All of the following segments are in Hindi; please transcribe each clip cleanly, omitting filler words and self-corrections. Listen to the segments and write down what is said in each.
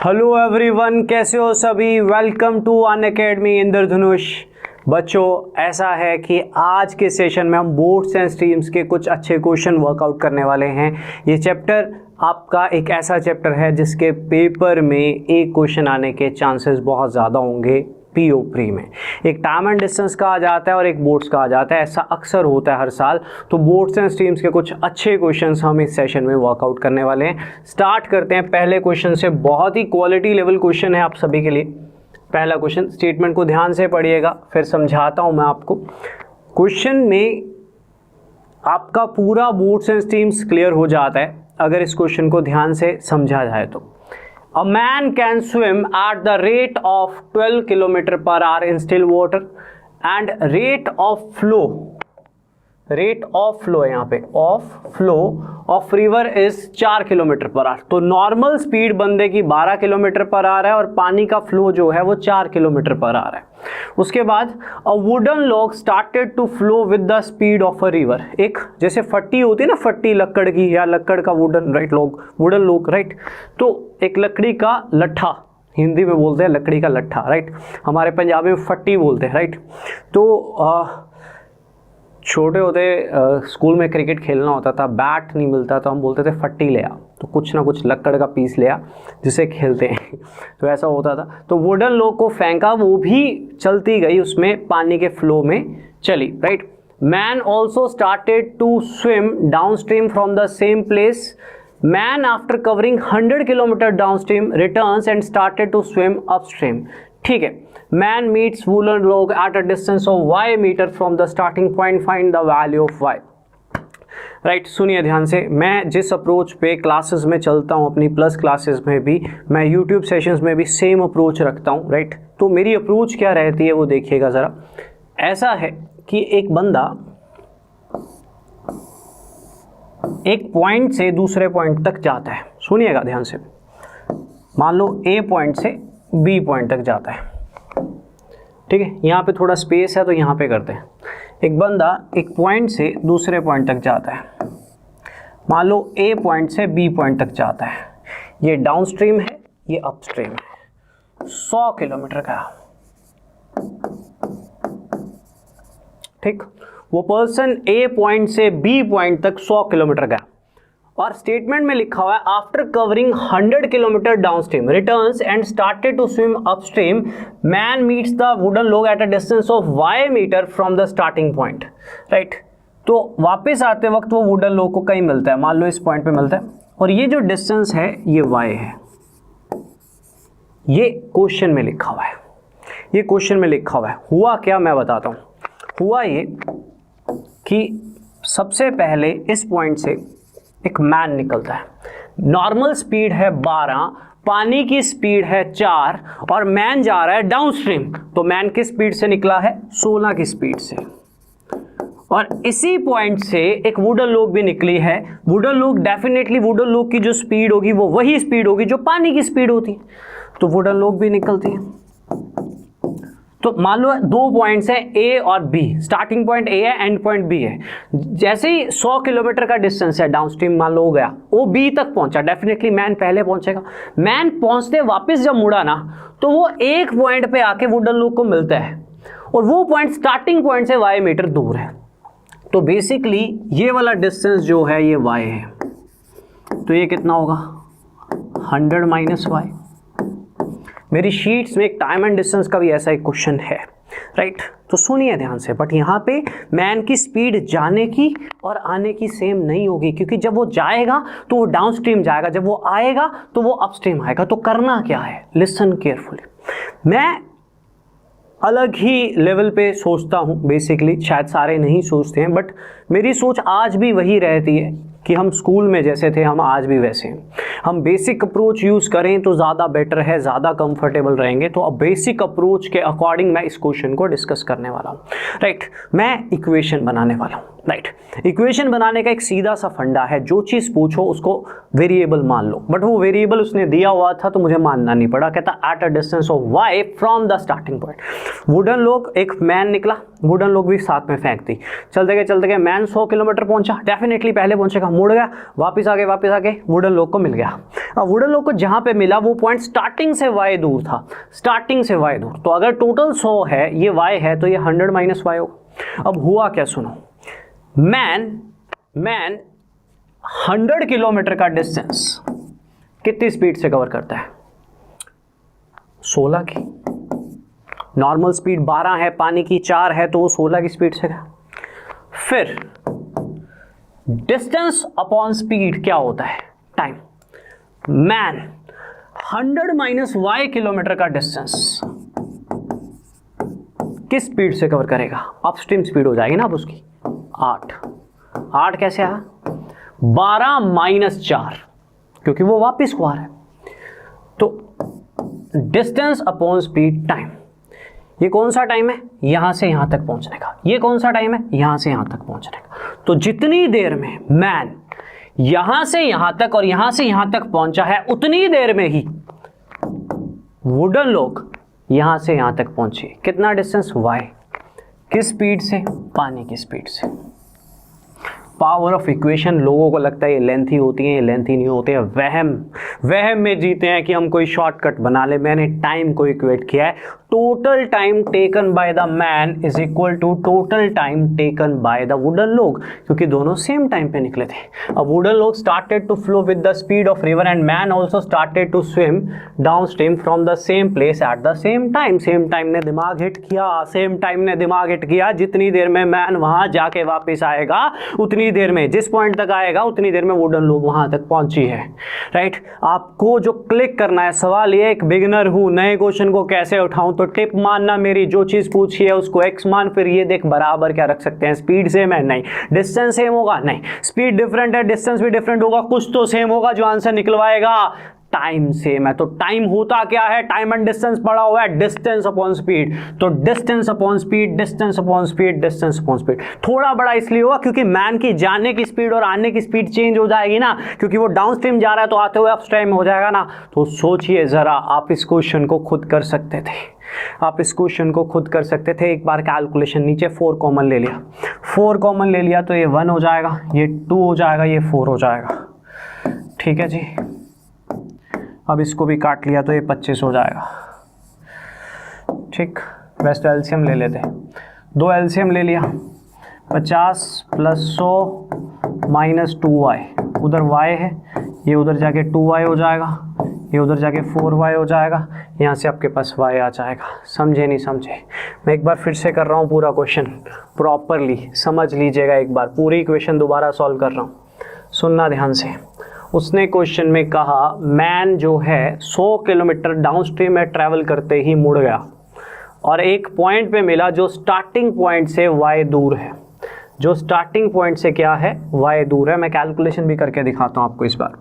हेलो एवरीवन, कैसे हो सभी। वेलकम टू अनअकैडमी इंद्रधनुष। बच्चों, ऐसा है कि आज के सेशन में हम बोर्ड्स एंड स्ट्रीम्स के कुछ अच्छे क्वेश्चन वर्कआउट करने वाले हैं। ये चैप्टर आपका एक ऐसा चैप्टर है जिसके पेपर में एक क्वेश्चन आने के चांसेस बहुत ज़्यादा होंगे। पीओ प्री में एक टाइम एंड डिस्टेंस का आ जाता है और एक बोर्ड्स का आ जाता है। ऐसा अक्सर होता है हर साल। तो बोर्ड्स एंड स्ट्रीम्स के कुछ अच्छे क्वेश्चंस हम इस सेशन में वर्कआउट करने वाले हैं। स्टार्ट करते हैं पहले क्वेश्चन से। बहुत ही क्वालिटी लेवल क्वेश्चन है आप सभी के लिए। पहला क्वेश्चन, स्टेटमेंट को ध्यान से पढ़िएगा, फिर समझाता हूं मैं आपको। क्वेश्चन में आपका पूरा बोर्ड्स एंड स्ट्रीम्स क्लियर हो जाता है अगर इस क्वेश्चन को ध्यान से समझा जाए तो। A man can swim at the rate of 12 km/h in still water and rate of flow है यहाँ पे, of flow of river is 4 km/h। तो नॉर्मल स्पीड बंदे की 12 km/h है और पानी का फ्लो जो है वो 4 km/h है। उसके बाद a wooden log started to flow with the speed of a river. एक जैसे फट्टी होती है ना, फट्टी लकड़ की या लकड़ का wooden, right, wooden log, right. तो एक लकड़ी का लट्ठा, हिंदी में बोलते हैं लकड़ी का लट्ठा, राइट। हमारे पंजाबी में फट्टी बोलते हैं, राइट। तो छोटे होते स्कूल में क्रिकेट खेलना होता था, बैट नहीं मिलता तो हम बोलते थे फट्टी ले आ, तो कुछ ना कुछ लकड़ का पीस ले आ जिसे खेलते हैं। तो ऐसा होता था। तो वुडन लॉग को फेंका, वो भी चलती गई, उसमें पानी के फ्लो में चली, right. Man also started to swim downstream from the same place. Man after covering 100 kilometre downstream returns and started to swim upstream. ठीक है। Man meets wooden log at a distance of y metre from the starting point, find the value of y। Right, सुनिए ध्यान से। मैं जिस अप्रोच पे क्लासेस में चलता हूँ, अपनी प्लस क्लासेस में भी, मैं यूट्यूब सेशंस में भी सेम अप्रोच रखता हूँ, राइट। तो मेरी अप्रोच क्या रहती है वो देखिएगा ज़रा। ऐसा है कि एक बंदा एक पॉइंट से दूसरे पॉइंट तक जाता है। सुनिएगा ध्यान से। मान लो ए पॉइंट से बी पॉइंट तक जाता है, ठीक है। यहाँ पे थोड़ा स्पेस है तो यहाँ पे करते हैं। एक बंदा एक पॉइंट से दूसरे पॉइंट तक जाता है। मान लो ए पॉइंट से बी पॉइंट तक जाता है। ये डाउन स्ट्रीम है, ये अप स्ट्रीम है। 100 किलोमीटर का, ठीक। वो पर्सन ए पॉइंट से बी पॉइंट तक 100 किलोमीटर गया और स्टेटमेंट में लिखा हुआ है after covering 100 kilometre downstream returns and started to swim upstream, man meets the wooden log at a distance of y metre from the starting point, right. तो वापस आते वक्त वो वुडन लॉग को कहीं मिलता है, मान लो इस पॉइंट पे मिलता है, और ये जो डिस्टेंस है ये y है। ये क्वेश्चन में लिखा हुआ है, ये क्वेश्चन में लिखा हुआ है। हुआ क्या मैं बताता हूँ। हुआ ये कि सबसे पहले इस पॉइंट से एक मैन निकलता है। नॉर्मल स्पीड है 12, पानी की स्पीड है 4 और मैन जा रहा है डाउन स्ट्रीम। तो मैन किस स्पीड से निकला है? 16 की स्पीड से। और इसी पॉइंट से एक वुडन लॉग भी निकली है। Wooden log, definitely wooden log की जो स्पीड होगी वो वही स्पीड होगी जो पानी की स्पीड होती है, तो वुडन लॉग भी निकलती है। तो मान लो 2 पॉइंट्स हैं ए और बी, स्टार्टिंग पॉइंट ए है, एंड पॉइंट बी है। जैसे ही 100 किलोमीटर का डिस्टेंस है डाउन स्ट्रीम, मान लो हो गया, वो बी तक पहुंचा, डेफिनेटली मैन पहले पहुंचेगा। मैन पहुंचते वापस जब मुड़ा ना, तो वो एक पॉइंट पे आके वुडन लॉग को मिलता है और वो पॉइंट स्टार्टिंग पॉइंट से y मीटर दूर है। तो बेसिकली ये वाला डिस्टेंस जो है ये y है। तो ये कितना होगा? 100 माइनस y। मेरी शीट्स में एक टाइम एंड डिस्टेंस का भी ऐसा एक क्वेश्चन है, राइट। तो सुनिए ध्यान से। बट यहाँ पे मैन की स्पीड जाने की और आने की सेम नहीं होगी, क्योंकि जब वो जाएगा तो वो डाउन स्ट्रीम जाएगा, जब वो आएगा तो वो अपस्ट्रीम आएगा। तो करना क्या है? Listen carefully. मैं अलग ही लेवल पे सोचता हूँ बेसिकली, शायद सारे नहीं सोचते हैं, बट मेरी सोच आज भी वही रहती है कि हम स्कूल में जैसे थे हम आज भी वैसे हैं। हम बेसिक अप्रोच यूज़ करें तो ज़्यादा बेटर है, ज़्यादा कंफर्टेबल रहेंगे। तो अब बेसिक अप्रोच के अकॉर्डिंग मैं इस क्वेश्चन को डिस्कस करने वाला हूँ, राइट। मैं इक्वेशन बनाने वाला हूँ। राइट। इक्वेशन बनाने का एक सीधा सा फंडा है, जो चीज़ पूछो उसको वेरिएबल मान लो, बट वो वेरिएबल उसने दिया हुआ था तो मुझे मानना नहीं पड़ा। कहता eight a distance of y from the starting point. Wooden लोग, एक मैन निकला, वुडन लोग भी साथ में फेंक दी, चलते गए मैन 100 किलोमीटर पहुंचा, डेफिनेटली पहले पहुंचेगा, मुड़ गया, वापस आगे वुडन लोग को मिल गया। अब वुडन लोग को जहां पे मिला वो पॉइंट स्टार्टिंग से y दूर था, स्टार्टिंग से y दूर, तो अगर टोटल 100 है, ये y है, तो ये 100 माइनस y होगा। अब हुआ क्या सुनो, मैन 100 किलोमीटर का डिस्टेंस कितनी स्पीड से कवर करता है? 16 की। नॉर्मल स्पीड 12 है, पानी की 4 है, तो वो 16 की स्पीड से गया। फिर डिस्टेंस अपॉन स्पीड क्या होता है? Time. Man 100 minus y kilometre का डिस्टेंस किस स्पीड से कवर करेगा? अपस्ट्रीम स्पीड हो जाएगी ना अब उसकी 8 कैसे आया? 12 माइनस 4, क्योंकि वो वापिस को आ रहा है। तो डिस्टेंस अपॉन स्पीड टाइम, ये कौन सा टाइम है? यहां से यहां तक पहुंचने का। ये कौन सा टाइम है? यहां से यहां तक पहुंचने का। तो जितनी देर में मैन यहां से यहां तक और यहां से यहां तक पहुंचा है, उतनी देर में ही वुडन लोग यहां से यहां तक पहुंचे। कितना डिस्टेंस? y। किस स्पीड से? पानी की स्पीड से। पावर ऑफ इक्वेशन, लोगों को लगता है ये लेंथी होती है, ये लेंथी नहीं होते हैं, वहम में जीते हैं कि हम कोई शॉर्टकट बना ले। मैंने टाइम को इक्वेट किया है, total time taken by the man is equal to total time taken by the wooden log, क्योंकि दोनों सेम टाइम पे निकले थे। अब wooden log started to flow with the speed of river and man also started to swim downstream from the same place at the same time. Same time ने दिमाग हिट किया, जितनी देर में मैन वहां जाके वापस आएगा, उतनी देर में, जिस पॉइंट तक आएगा उतनी देर में वुडन लोग वहां तक पहुंची है। राइट। आपको जो क्लिक करना है, सवाल ये, एक बिगिनर हूं, नए क्वेश्चन को कैसे उठाऊं, तो टिप मानना मेरी, जो चीज पूछी है उसको x मान, फिर ये देख बराबर क्या रख सकते हैं, स्पीड सेम है नहीं, डिस्टेंस सेम होगा नहीं, स्पीड डिफरेंट है, डिस्टेंस भी डिफरेंट होगा, कुछ तो सेम होगा जो आंसर निकलवाएगा। टाइम सेम है, तो टाइम होता क्या है? टाइम एंड डिस्टेंस पड़ा हुआ है, डिस्टेंस अपॉन स्पीड। तो distance upon speed, distance upon speed, distance upon speed. थोड़ा बड़ा इसलिए हुआ क्योंकि मैन की जाने की स्पीड और आने की स्पीड चेंज हो जाएगी ना, क्योंकि वो डाउन स्ट्रीम जा रहा है तो आते हुए अपस्ट्रीम हो जाएगा ना। तो सोचिए जरा, आप इस क्वेश्चन को खुद कर सकते थे। एक बार कैलकुलेशन, नीचे 4 कॉमन ले लिया, तो ये 1 हो जाएगा, ये 2 हो जाएगा, ये 4 हो जाएगा। ठीक है जी। अब इसको भी काट लिया तो ये 25 हो जाएगा। ठीक, वैसे एलसीएम ले लेते हैं, 2 एलसीएम ले लिया, 50 प्लस 100 माइनस 2y, उधर y है, ये उधर जाके 2y हो जाएगा, ये उधर जाके 4y हो जाएगा, यहाँ से आपके पास y आ जाएगा। समझे नहीं समझे? मैं एक बार फिर से कर रहा हूँ पूरा क्वेश्चन, प्रॉपरली समझ लीजिएगा। एक बार पूरी इक्वेशन दोबारा सॉल्व कर रहा हूँ, सुनना ध्यान से। उसने क्वेश्चन में कहा मैन जो है 100 किलोमीटर डाउनस्ट्रीम में ट्रैवल करते ही मुड़ गया और एक पॉइंट पे मिला जो स्टार्टिंग पॉइंट से y दूर है। जो स्टार्टिंग पॉइंट से क्या है? y दूर है। मैं कैलकुलेशन भी करके दिखाता हूँ आपको इस बार।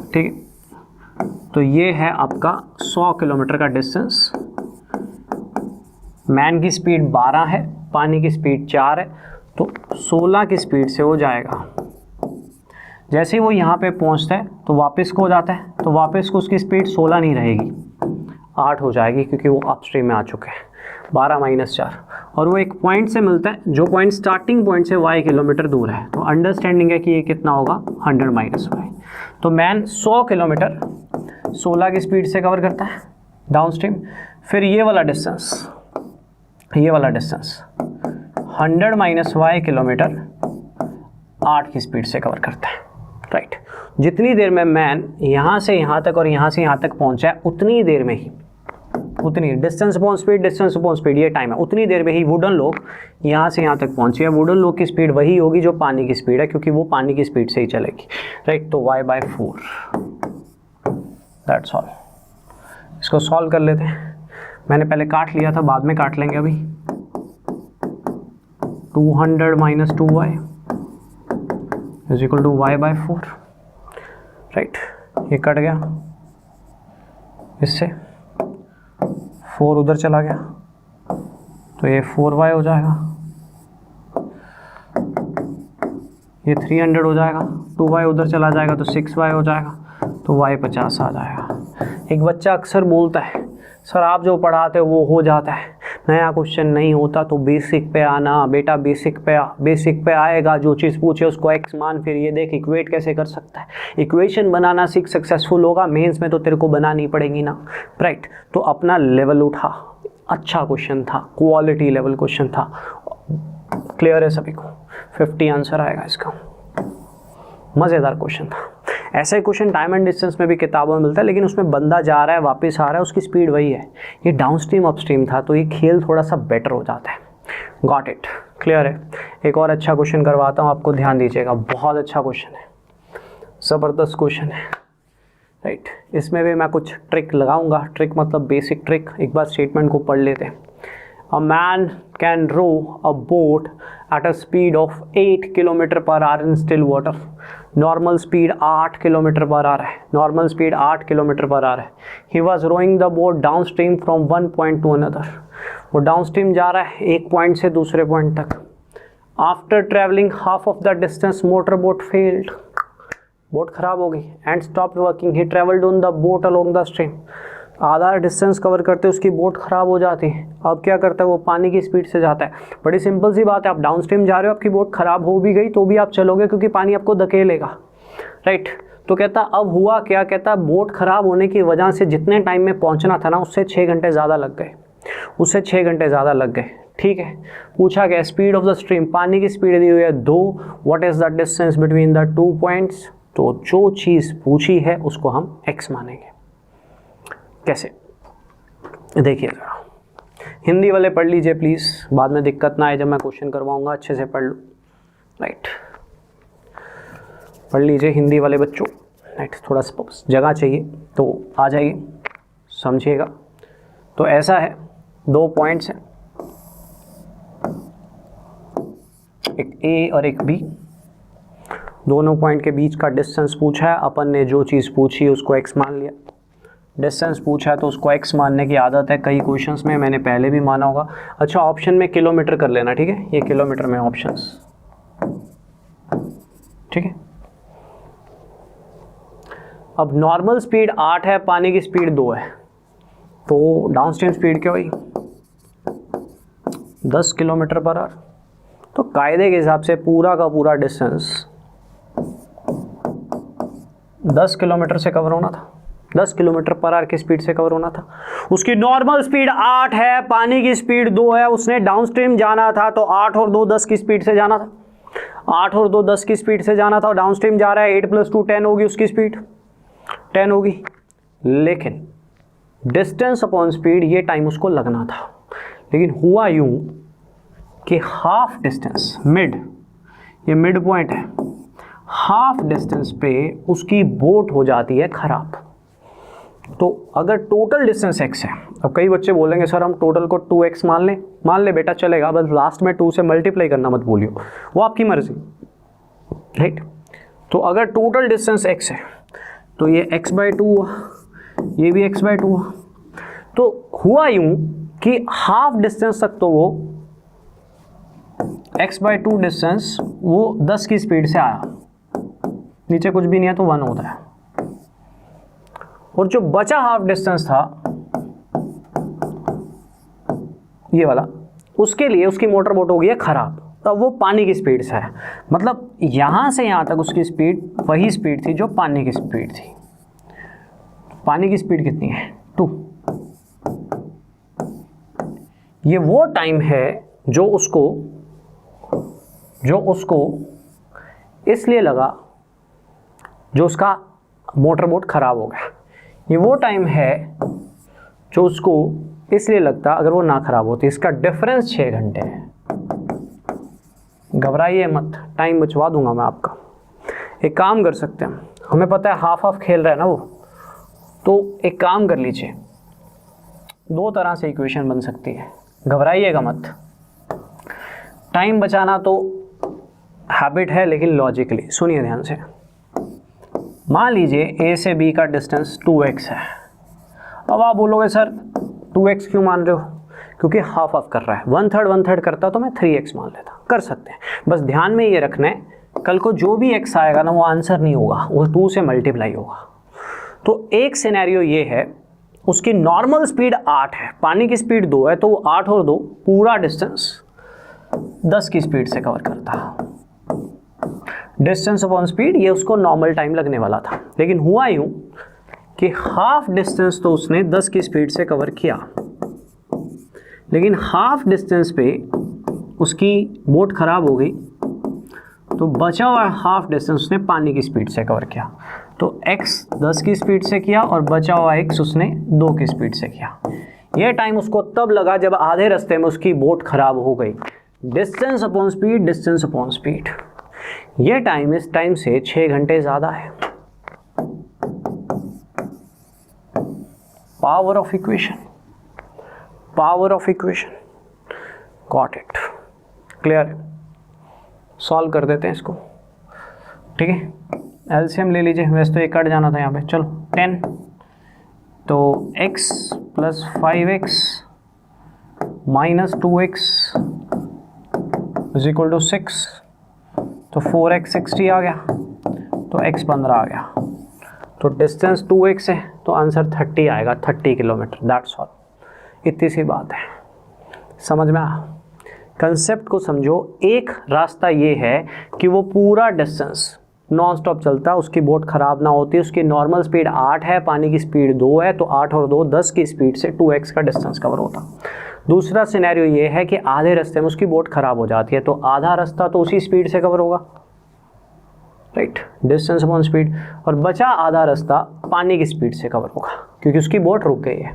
ठीक है, तो ये है आपका 100 किलोमीटर का डिस्टेंस। मैन की स्पीड 12 है, पानी की स्पीड 4 है, तो 16 की स्पीड से वो जाएगा। जैसे ही वो यहाँ पे पहुँचता है तो वापस को हो जाता है, तो वापस को उसकी स्पीड 16 नहीं रहेगी, 8 हो जाएगी, क्योंकि वो अपस्ट्रीम में आ चुके हैं। 12 माइनस 4, और वो एक पॉइंट से मिलता है जो पॉइंट स्टार्टिंग पॉइंट से y किलोमीटर दूर है। तो अंडरस्टैंडिंग है कि ये कितना होगा? 100 माइनस y। तो मैन 100 किलोमीटर 16 की स्पीड से कवर करता है डाउनस्ट्रीम। फिर ये वाला डिस्टेंस 100 माइनस y किलोमीटर 8 की स्पीड से कवर करता है। राइट। जितनी देर में मैन यहाँ से यहाँ तक और यहाँ से यहाँ तक पहुँचा है, उतनी देर में ही, उतनी डिस्टेंस अपॉन स्पीड, ये टाइम है, उतनी देर में ही वुडन लोग यहाँ से यहाँ तक पहुँचे हैं। वुडन लोग की स्पीड वही होगी जो पानी की स्पीड है, क्योंकि वो पानी की स्पीड से ही चलेगी। राइट। तो y/4, दैट्स ऑल। इसको सॉल्व कर लेते हैं। मैंने पहले काट लिया था, बाद में काट लेंगे अभी। 200 minus 2y is equal to y/4। Right, ये कट गया, इससे 4 उधर चला गया, तो ये 4y हो जाएगा। ये 300 हो जाएगा, 2y उधर चला जाएगा तो 6y हो जाएगा, तो y 50 आ जाएगा। एक बच्चा अक्सर बोलता है सर आप जो पढ़ाते हो वो हो जाता है, नया क्वेश्चन नहीं होता तो बेसिक पे आना। बेटा बेसिक पे आएगा, जो चीज़ पूछे उसको x मान, फिर ये देख इक्वेट कैसे कर सकता है, इक्वेशन बनाना सीख, सक्सेसफुल होगा। मेंस में तो तेरे को बनानी पड़ेगी ना, राइट। तो अपना लेवल उठा, अच्छा क्वेश्चन था, क्वालिटी लेवल क्वेश्चन था, क्लियर है सभी को। 50 आंसर आएगा इसका, मज़ेदार क्वेश्चन था। ऐसे क्वेश्चन टाइम एंड डिस्टेंस में भी किताबों में मिलता है, लेकिन उसमें बंदा जा रहा है वापस आ रहा है, उसकी स्पीड वही है। ये डाउनस्ट्रीम अपस्ट्रीम था तो ये खेल थोड़ा सा बेटर हो जाता है। गॉट इट, क्लियर है। एक और अच्छा क्वेश्चन करवाता हूँ, आपको ध्यान दीजिएगा, बहुत अच्छा क्वेश्चन है, ज़बरदस्त क्वेश्चन है, राइट। इसमें भी मैं कुछ ट्रिक लगाऊंगा, ट्रिक मतलब बेसिक ट्रिक। एक बार स्टेटमेंट को पढ़ लेते हैं। A man can row a boat at a speed of 8 km/h in still water। Normal speed 8 km/h है, नॉर्मल स्पीड 8 km/h है। He was rowing the boat downstream from one point to another. वो डाउन स्ट्रीम जा रहा है एक पॉइंट से दूसरे पॉइंट तक। After travelling half of the distance motor boat failed, boat खराब हो गई, and stopped working. He travelled on the boat along the stream. आधा डिस्टेंस कवर करते उसकी बोट ख़राब हो जाती है। अब क्या करता है वो, पानी की स्पीड से जाता है। बड़ी सिंपल सी बात है, आप डाउन स्ट्रीम जा रहे हो, आपकी बोट ख़राब हो भी गई तो भी आप चलोगे क्योंकि पानी आपको धकेलेगा, राइट। तो कहता अब हुआ क्या, कहता बोट ख़राब होने की वजह से जितने टाइम में पहुंचना था ना उससे 6 घंटे ज़्यादा लग गए, उससे 6 घंटे ज़्यादा लग गए, ठीक है। पूछा गया स्पीड ऑफ द स्ट्रीम, पानी की स्पीड दी हुई है 2, what is the distance between the 2 points. तो जो चीज़ पूछी है उसको हम x मानेंगे। कैसे, देखिए ज़रा, हिंदी वाले पढ़ लीजिए प्लीज़, बाद में दिक्कत ना आए जब मैं क्वेश्चन करवाऊंगा, अच्छे से पढ़ लो, राइट। पढ़ लीजिए हिंदी वाले बच्चों, राइट। थोड़ा सा जगह चाहिए तो आ जाइए, समझिएगा। तो ऐसा है, 2 पॉइंट्स हैं, एक A और एक B। दोनों पॉइंट के बीच का डिस्टेंस पूछा है, अपन ने जो चीज़ पूछी उसको x मान लिया। डिस्टेंस पूछा है तो उसको x मानने की आदत है, कई क्वेश्चंस में मैंने पहले भी माना होगा। अच्छा, ऑप्शन में किलोमीटर कर लेना, ठीक है, ये किलोमीटर में ऑप्शंस, ठीक है। अब नॉर्मल स्पीड 8 है, पानी की स्पीड 2 है, तो डाउन स्ट्रीम स्पीड क्या हुई 10 km/h। तो कायदे के हिसाब से पूरा का पूरा डिस्टेंस 10 किलोमीटर से कवर होना था, 10 km/h की स्पीड से कवर होना था। उसकी नॉर्मल स्पीड 8 है, पानी की स्पीड 2 है, उसने डाउनस्ट्रीम जाना था तो 8 और 2 10 की स्पीड से जाना था, 8 और 2 10 की स्पीड से जाना था। डाउनस्ट्रीम जा रहा है, 8 + 2 10 होगी, उसकी स्पीड 10 होगी। लेकिन डिस्टेंस अपॉन स्पीड ये टाइम उसको लगना था, लेकिन हुआ यूं कि हाफ डिस्टेंस, मिड, ये मिड पॉइंट है, हाफ डिस्टेंस पे उसकी बोट हो जाती है खराब। तो अगर टोटल डिस्टेंस x है, अब कई बच्चे बोलेंगे सर हम टोटल को 2x मान ले बेटा, चलेगा, बस लास्ट में 2 से मल्टीप्लाई करना मत भूलियो, वो आपकी मर्जी, राइट। तो अगर टोटल डिस्टेंस x है तो ये x/2 हुआ, ये भी x/2 हुआ। तो हुआ यूं कि हाफ डिस्टेंस तक तो वो x/2 डिस्टेंस वो 10 की स्पीड से आया, नीचे कुछ भी नहीं है तो 1 होता है। और जो बचा हाफ डिस्टेंस था ये वाला, उसके लिए उसकी मोटर बोट हो गई है खराब, तब वो पानी की स्पीड से है। मतलब यहां से यहां तक उसकी स्पीड वही स्पीड थी जो पानी की स्पीड थी। पानी की स्पीड कितनी है 2। ये वो टाइम है जो उसको इसलिए लगा, जो उसका मोटर बोट खराब हो गया। ये वो टाइम है जो उसको इसलिए लगता अगर वो ना खराब होती। इसका डिफरेंस 6 घंटे है। घबराइए मत, टाइम बचवा दूंगा मैं आपका। एक काम कर सकते हैं, हमें पता है हाफ हाफ खेल रहा है ना वो, तो एक काम कर लीजिए, 2 तरह से इक्वेशन बन सकती है, घबराइएगा मत। टाइम बचाना तो हैबिट है, लेकिन लॉजिकली सुनिए ध्यान से। मान लीजिए A से B का डिस्टेंस 2x है। अब आप बोलोगे सर 2x क्यों मान रहे हो, क्योंकि हाफ हाफ कर रहा है। 1/3 करता तो मैं 3x मान लेता। कर सकते हैं, बस ध्यान में ये रखना है कल को जो भी x आएगा ना वो आंसर नहीं होगा, वो 2 से मल्टीप्लाई होगा। तो एक सिनेरियो ये है, उसकी नॉर्मल स्पीड 8 है, पानी की स्पीड 2 है, तो वो 8 और 2 पूरा डिस्टेंस 10 की स्पीड से कवर करता। डिस्टेंस अपॉन स्पीड, ये उसको नॉर्मल टाइम लगने वाला था, लेकिन हुआ यूं कि हाफ डिस्टेंस तो उसने 10 की स्पीड से कवर किया, लेकिन हाफ डिस्टेंस पे उसकी बोट खराब हो गई, तो बचा हुआ हाफ डिस्टेंस उसने पानी की स्पीड से कवर किया। तो x 10 की स्पीड से किया और बचा हुआ x उसने 2 की स्पीड से किया। ये टाइम उसको तब लगा जब आधे रास्ते में उसकी बोट खराब हो गई। Distance upon speed, distance upon speed, ये टाइम इस टाइम से 6 घंटे ज़्यादा है। Power of equation, power of equation, got it, clear है। सॉल्व कर देते हैं इसको, ठीक है। एलसीएम ले लीजिए, वैसे तो ये कट जाना था यहाँ पे, चलो 10, तो x plus 5x minus 2x is equal to 6, तो 4x 60 आ गया, तो x 15 आ गया, तो डिस्टेंस 2x है, तो आंसर 30 आएगा, 30 किलोमीटर, दैट्स ऑल। इतनी सी बात है, समझ में आया। कंसेप्ट को समझो। एक रास्ता ये है कि वो पूरा डिस्टेंस नॉन स्टॉप चलता, उसकी बोट ख़राब ना होती, उसकी नॉर्मल स्पीड 8 है, पानी की स्पीड 2 है, तो 8 और 2 10 की स्पीड से 2x का डिस्टेंस कवर होता। दूसरा सिनेरियो ये है कि आधे रास्ते में उसकी बोट ख़राब हो जाती है, तो आधा रास्ता तो उसी स्पीड से कवर होगा, राइट, डिस्टेंस अपॉन स्पीड, और बचा आधा रास्ता पानी की स्पीड से कवर होगा क्योंकि उसकी बोट रुक गई है।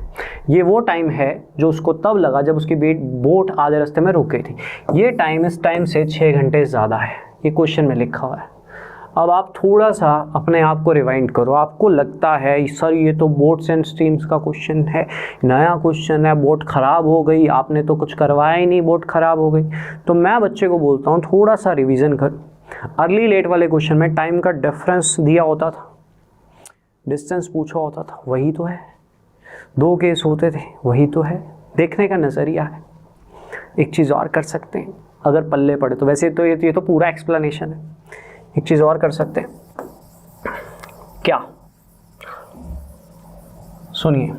ये वो टाइम है जो उसको तब लगा जब उसकी बोट आधे रास्ते में रुक गई थी। ये टाइम इस टाइम से 6 घंटे ज़्यादा है, ये क्वेश्चन में लिखा हुआ है। अब आप थोड़ा सा अपने आप को रिवाइंड करो। आपको लगता है सर ये तो बोट्स एंड स्ट्रीम्स का क्वेश्चन है, नया क्वेश्चन है, बोट ख़राब हो गई, आपने तो कुछ करवाया ही नहीं, बोट ख़राब हो गई। तो मैं बच्चे को बोलता हूँ थोड़ा सा रिवीजन कर। अर्ली लेट वाले क्वेश्चन में टाइम का डिफरेंस दिया होता था, डिस्टेंस पूछा होता था, वही तो है। 2 केस होते थे, वही तो है। देखने का नज़रिया है। एक चीज़ और कर सकते हैं अगर पल्ले पड़े तो, वैसे तो ये तो पूरा एक्सप्लेनेशन है। एक चीज़ और कर सकते हैं, क्या, सुनिए,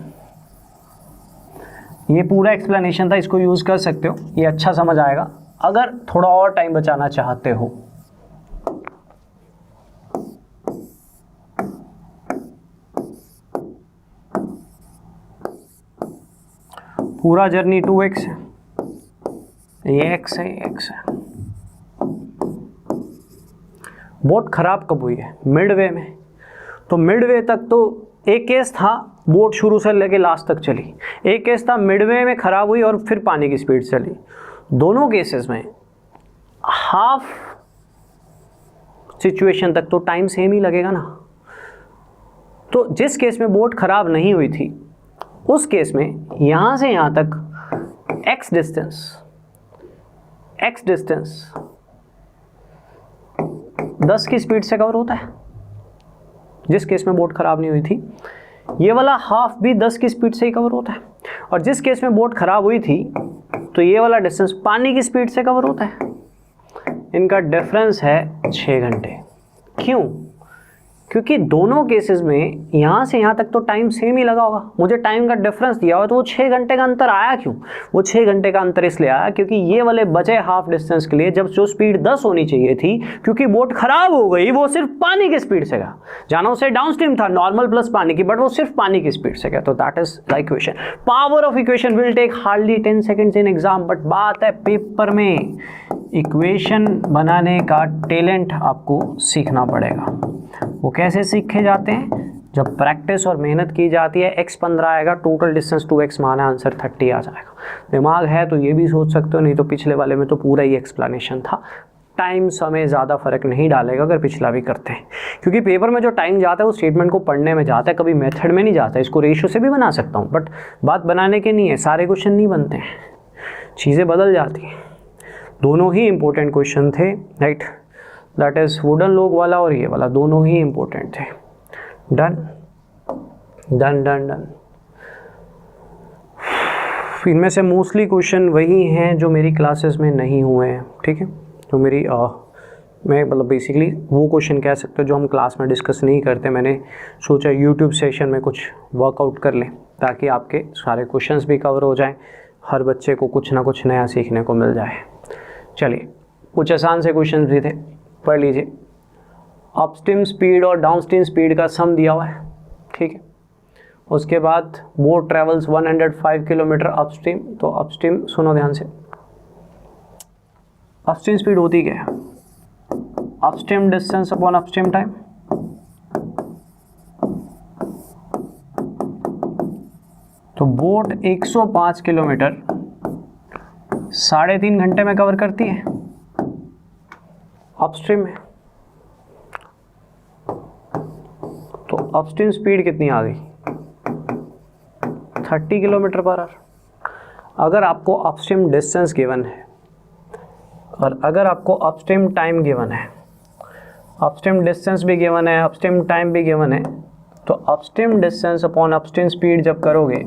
ये पूरा एक्सप्लेनेशन था, इसको यूज़ कर सकते हो, ये अच्छा समझ आएगा। अगर थोड़ा और टाइम बचाना चाहते हो, पूरा जर्नी 2x है, ये x है, ये x है। बोट ख़राब कब हुई है? मिडवे में। तो मिडवे तक तो एक केस था बोट शुरू से लेके लास्ट तक चली, एक केस था मिडवे में ख़राब हुई और फिर पानी की स्पीड चली। दोनों केसेस में हाफ सिचुएशन तक तो टाइम सेम ही लगेगा ना। तो जिस केस में बोट ख़राब नहीं हुई थी उस केस में यहाँ से यहाँ तक x डिस्टेंस 10 की स्पीड से कवर होता है। जिस केस में बोट खराब नहीं हुई थी ये वाला हाफ भी 10 की स्पीड से ही कवर होता है, और जिस केस में बोट खराब हुई थी तो ये वाला डिस्टेंस पानी की स्पीड से कवर होता है। इनका डिफरेंस है 6 घंटे। क्यों? क्योंकि दोनों केसेस में यहाँ से यहाँ तक तो टाइम सेम ही लगा होगा। मुझे टाइम का डिफरेंस दिया हुआ तो वो 6 घंटे का अंतर आया क्यों? वो 6 घंटे का अंतर इसलिए आया क्योंकि ये वाले बचे हाफ डिस्टेंस के लिए जब जो स्पीड 10 होनी चाहिए थी, क्योंकि बोट खराब हो गई, वो सिर्फ पानी की स्पीड से गया। जाना उसे डाउन स्ट्रीम था, नॉर्मल प्लस पानी की, बट वो सिर्फ पानी की स्पीड से गया। तो that is the equation. Power of equation will take hardly 10 seconds in exam, but बात है पेपर में इक्वेशन बनाने का टैलेंट आपको सीखना पड़ेगा। वो कैसे सीखे जाते हैं? जब प्रैक्टिस और मेहनत की जाती है। x 15 आएगा, टोटल डिस्टेंस 2x माना, आंसर 30 आ जाएगा। दिमाग है तो ये भी सोच सकते हो, नहीं तो पिछले वाले में तो पूरा ही एक्सप्लेनेशन था। टाइम समय ज़्यादा फर्क नहीं डालेगा अगर पिछला भी करते हैं, क्योंकि पेपर में जो टाइम जाता है वो स्टेटमेंट को पढ़ने में जाता है, कभी मेथड में नहीं जाता। इसको रेशियो से भी बना सकता हूँ, बट बात बनाने की नहीं है। सारे क्वेश्चन नहीं बनते हैं, चीज़ें बदल जाती हैं। दोनों ही इंपॉर्टेंट क्वेश्चन थे, राइट। दैट इज़ वुडन लोग वाला और ये वाला, दोनों ही इंपॉर्टेंट थे। Done done done done. इनमें से मोस्टली क्वेश्चन वही हैं जो मेरी क्लासेस में नहीं हुए हैं, ठीक है, जो मेरी मैं मतलब बेसिकली वो क्वेश्चन कह सकते हो जो हम क्लास में डिस्कस नहीं करते। मैंने सोचा यूट्यूब सेशन में कुछ वर्कआउट कर लें ताकि आपके सारे क्वेश्चंस भी कवर हो जाएं, हर बच्चे को कुछ ना कुछ नया सीखने को मिल जाए। चलिए कुछ आसान से क्वेश्चन भी थे, पढ़ लीजिए। अपस्ट्रीम स्पीड और डाउनस्ट्रीम स्पीड का सम दिया हुआ है, ठीक है। उसके बाद बोट ट्रेवल्स 105 किलोमीटर अपस्ट्रीम। तो अपस्ट्रीम सुनो ध्यान से, अपस्ट्रीम स्पीड होती क्या है? Upstream distance upon upstream time. तो बोट 105 किलोमीटर 3.5 घंटे में कवर करती है अपस्ट्रीम में। तो अपस्ट्रीम स्पीड कितनी आ गई? 30 किलोमीटर पर आवर। अगर आपको अपस्ट्रीम डिस्टेंस गिवन है और अगर आपको अपस्ट्रीम टाइम गिवन है, अपस्ट्रीम डिस्टेंस भी गिवन है, अपस्ट्रीम टाइम भी गिवन है, तो upstream distance upon upstream speed जब करोगे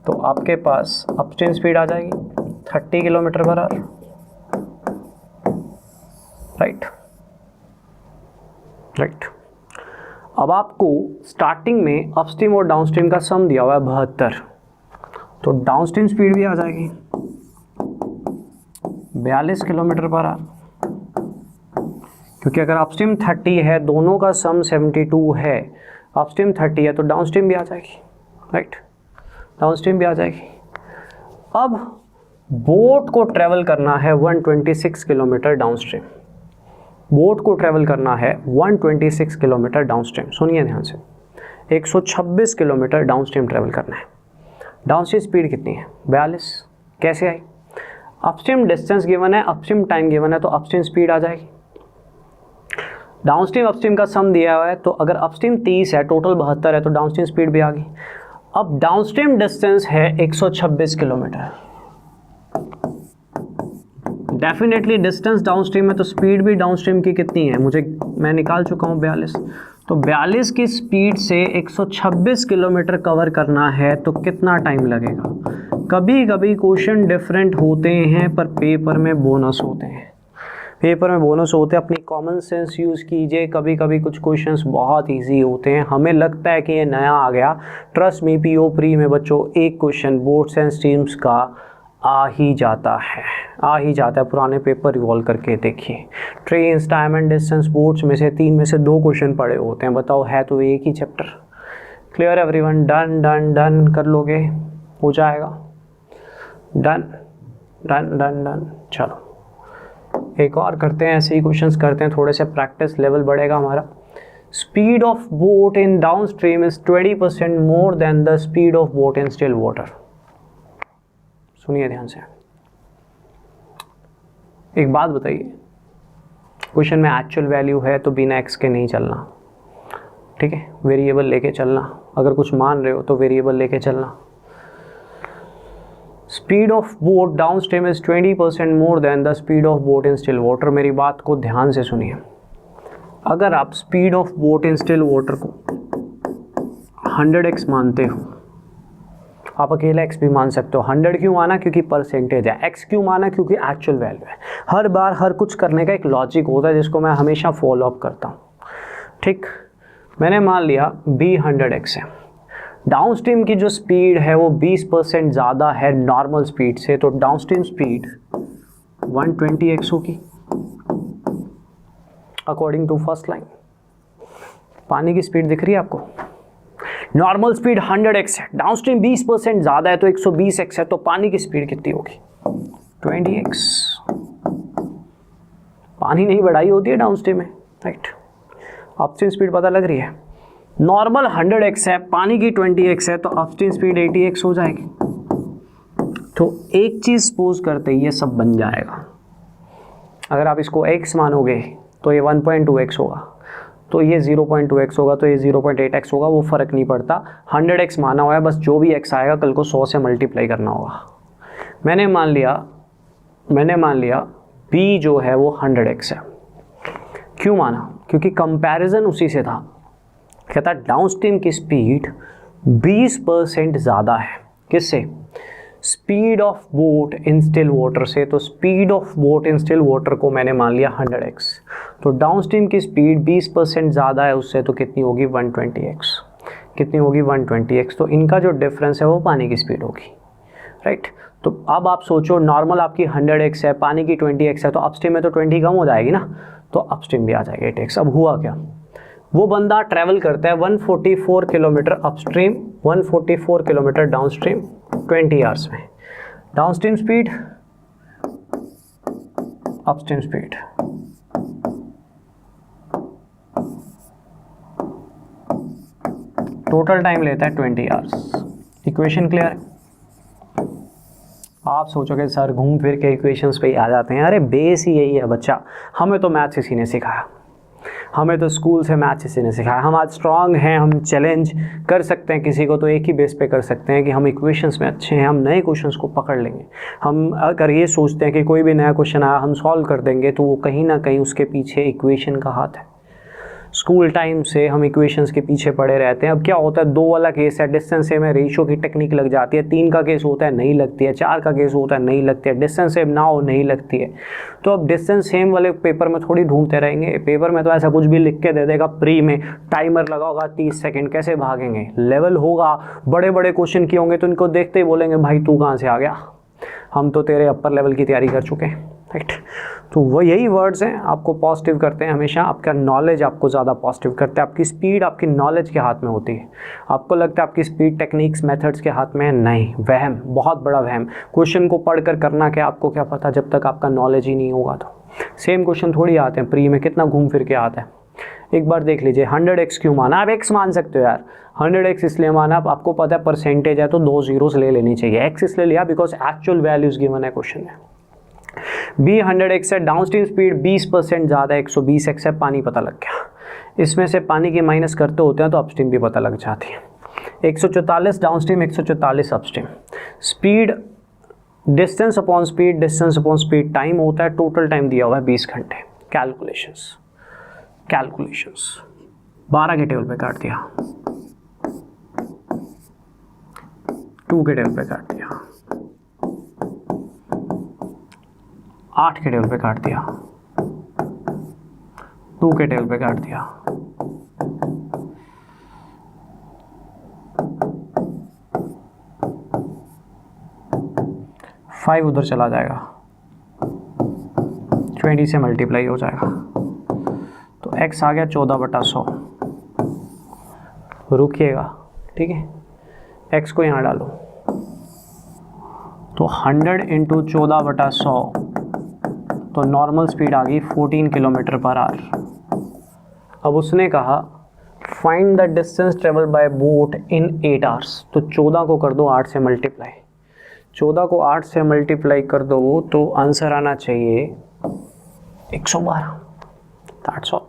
तो आपके पास अपस्ट्रीम स्पीड आ जाएगी 30 किलोमीटर पर आवर, राइट। अब आपको स्टार्टिंग में अपस्ट्रीम और डाउनस्ट्रीम का सम दिया हुआ है 72, तो डाउनस्ट्रीम स्पीड भी आ जाएगी 42 किलोमीटर पर आवर, क्योंकि अगर अपस्ट्रीम 30 है, दोनों का सम 72 है, अपस्ट्रीम 30 है तो डाउनस्ट्रीम भी आ जाएगी, राइट, डाउनस्ट्रीम भी आ जाएगी। अब बोट को ट्रेवल करना है 126 किलोमीटर डाउनस्ट्रीम, बोट को ट्रेवल करना है 126 किलोमीटर डाउनस्ट्रीम। सुनिए ध्यान से, 126 किलोमीटर डाउनस्ट्रीम ट्रेवल करना है। डाउनस्ट्रीम स्पीड कितनी है? 42। कैसे आई? अपस्ट्रीम डिस्टेंस गिवन है, अपस्ट्रीम टाइम गिवन है, तो अपस्ट्रीम स्पीड आ जाएगी। डाउनस्ट्रीम अपस्ट्रीम का सम दिया हुआ है, तो अगर अपस्ट्रीम 30 है, टोटल 72 है, तो डाउनस्ट्रीम स्पीड भी आ गई। अब डाउनस्ट्रीम डिस्टेंस है 126 किलोमीटर, डेफिनेटली डिस्टेंस डाउनस्ट्रीम है तो स्पीड भी डाउनस्ट्रीम की कितनी है, मैं निकाल चुका हूँ 42। तो 42 की स्पीड से 126 किलोमीटर कवर करना है तो कितना टाइम लगेगा? कभी कभी क्वेश्चन डिफरेंट होते हैं पर पेपर में बोनस होते हैं, पेपर में बोनस होते हैं। अपनी कॉमन सेंस यूज़ कीजिए। कभी कभी कुछ क्वेश्चंस बहुत इजी होते हैं, हमें लगता है कि ये नया आ गया। ट्रस्ट मी, पीओ प्री में बच्चों एक क्वेश्चन बोट्स एंड स्ट्रीम्स का आ ही जाता है, पुराने पेपर रिवॉल्व करके देखिए। Trains, time and distance, boats में से 3 में से 2 क्वेश्चन पड़े होते हैं, बताओ है तो एक ही chapter. Clear everyone? Done done done कर लोगे, हो जाएगा। Done done done done. चलो एक और करते हैं, ऐसे ही क्वेश्चंस करते हैं, थोड़े से प्रैक्टिस लेवल बढ़ेगा हमारा। Speed of boat in down stream is 20% more than the speed of boat in still water. सुनिए ध्यान से, एक बात बताइए, क्वेश्चन में एक्चुअल वैल्यू है तो बिना एक्स के नहीं चलना, ठीक है, वेरिएबल लेके चलना। अगर कुछ मान रहे हो तो वेरिएबल लेके चलना। Speed of boat down stream is 20% more than the speed of boat in still water. मेरी बात को ध्यान से सुनिए। अगर आप speed of boat in still water को 100x मानते हो, आप अकेला x भी मान सकते हो। 100 क्यों माना? क्योंकि परसेंटेज है। x क्यों माना? क्योंकि एक्चुअल वैल्यू है। हर बार हर कुछ करने का एक लॉजिक होता है जिसको मैं हमेशा फॉलो अप करता हूँ, ठीक। मैंने मान लिया b 100x है, डाउन स्ट्रीम की जो स्पीड है वो 20% ज़्यादा है नॉर्मल स्पीड से, तो डाउन स्ट्रीम स्पीड 120x होगी अकॉर्डिंग टू फर्स्ट लाइन। पानी की स्पीड दिख रही है आपको? नॉर्मल स्पीड 100x है, डाउन स्ट्रीम 20% ज़्यादा है तो 120x है, तो पानी की स्पीड कितनी होगी? 20x। पानी नहीं बढ़ाई होती है डाउन स्ट्रीम में, राइट। अपस्ट्रीम स्पीड पता लग रही है। नॉर्मल 100x है, पानी की 20x है, तो अपस्ट्रीम स्पीड 80x हो जाएगी। तो एक चीज़ सपोज करते ही ये सब बन जाएगा। अगर आप इसको x मानोगे तो ये 1.2x होगा, तो ये 0.2x होगा, तो ये 0.8x होगा, वो फ़र्क नहीं पड़ता। 100x माना हुआ है, बस जो भी x आएगा कल को 100 से मल्टीप्लाई करना होगा। मैंने मान लिया b जो है वो 100x है। क्यों माना? क्योंकि कंपैरिजन उसी से था। कहता डाउन स्ट्रीम की स्पीड 20% ज़्यादा है। किससे? Speed of boat in still water से, तो speed of boat in still water को मैंने मान लिया 100x, तो डाउनस्ट्रीम की स्पीड 20% ज़्यादा है उससे, तो कितनी होगी 120x, कितनी होगी 120x। तो इनका जो डिफरेंस है वो पानी की स्पीड होगी, राइट। तो अब आप सोचो नॉर्मल आपकी 100x है, पानी की 20x है, तो अपस्ट्रीम में तो 20 कम हो जाएगी ना, तो अपस्ट्रीम भी आ जाएगी 8x। अब हुआ क्या, वो बंदा ट्रैवल करता है 144 kilometre upstream, 144 kilometre downstream 20 hours में। Downstream speed, upstream speed, total time लेता है 20 आवर्स। इक्वेशन क्लियर है? आप सोचोगे सर घूम फिर के इक्वेशंस पे ही आ जाते हैं, अरे बेस ही यही है बच्चा, हमें तो मैथ्स इसी ने सिखाया, हमें तो स्कूल से मैथ्स इसी ने सिखाया। हम आज स्ट्रांग हैं, हम चैलेंज कर सकते हैं किसी को तो एक ही बेस पे कर सकते हैं कि हम इक्वेशंस में अच्छे हैं, हम नए क्वेश्चंस को पकड़ लेंगे। हम अगर ये सोचते हैं कि कोई भी नया क्वेश्चन आया हम सॉल्व कर देंगे, तो वो कहीं ना कहीं उसके पीछे इक्वेशन का हाथ है। स्कूल टाइम से हम इक्वेशंस के पीछे पड़े रहते हैं। अब क्या होता है, 2 वाला केस है, डिस्टेंस सेम है, रेशियो की टेक्निक लग जाती है, 3 का केस होता है नहीं लगती है, 4 का केस होता है नहीं लगती है, डिस्टेंस सेम ना हो नहीं लगती है। तो अब डिस्टेंस सेम वाले पेपर में थोड़ी ढूंढते रहेंगे, पेपर में तो ऐसा कुछ भी लिख के दे देगा प्री में, टाइमर लगा होगा 30 सेकेंड, कैसे भागेंगे। लेवल होगा, बड़े बड़े क्वेश्चन किए होंगे तो इनको देखते ही बोलेंगे भाई तू कहाँ से आ गया, हम तो तेरे अपर लेवल की तैयारी कर चुके हैं, राइट। तो वो यही वर्ड्स हैं, आपको पॉजिटिव करते हैं हमेशा, आपका नॉलेज आपको ज़्यादा पॉजिटिव करते हैं। आपकी स्पीड आपकी नॉलेज के हाथ में होती है। आपको लगता है आपकी स्पीड टेक्निक्स मेथड्स के हाथ में है, नहीं, वहम, बहुत बड़ा वहम। क्वेश्चन को पढ़कर करना क्या, आपको क्या पता जब तक आपका नॉलेज ही नहीं होगा। तो सेम क्वेश्चन थोड़ी आते हैं प्री में, कितना घूम फिर के आता है। एक बार देख लीजिए 100x क्यों माना, आप x मान सकते हो यार, 100x इसलिए माना, आपको पता है परसेंटेज है तो 2 जीरोस ले लेनी चाहिए। x इसलिए लिया बिकॉज एक्चुअल वैल्यूज गिवन है क्वेश्चन में। b 100x है, डाउनस्ट्रीम स्पीड 20% ज़्यादा है, 120x है, पानी पता लग गया। इसमें से पानी की माइनस करते होते हैं तो अपस्ट्रीम भी पता लग जाती है। 144 downstream, 144 upstream. Speed distance upon speed, distance upon speed time होता है, टोटल टाइम दिया हुआ है 20 घंटे। कैलकुलेशंस 12 के टेबल पे काट दिया, 2 के टेबल पे काट दिया, 8 के टेबल पे काट दिया, 2 के टेबल पे काट दिया, 5 उधर चला जाएगा, 20 से मल्टीप्लाई हो जाएगा, तो x आ गया 14/100। रुकिएगा, ठीक है, x को यहाँ डालो, तो 100 × 14/100, तो नॉर्मल स्पीड आ गई 14 किलोमीटर पर आवर। अब उसने कहा find the distance travel by boat in 8 hours, तो 14 को कर दो 8 से मल्टीप्लाई, 14 को 8 से मल्टीप्लाई कर दो तो आंसर आना चाहिए 112। That's all.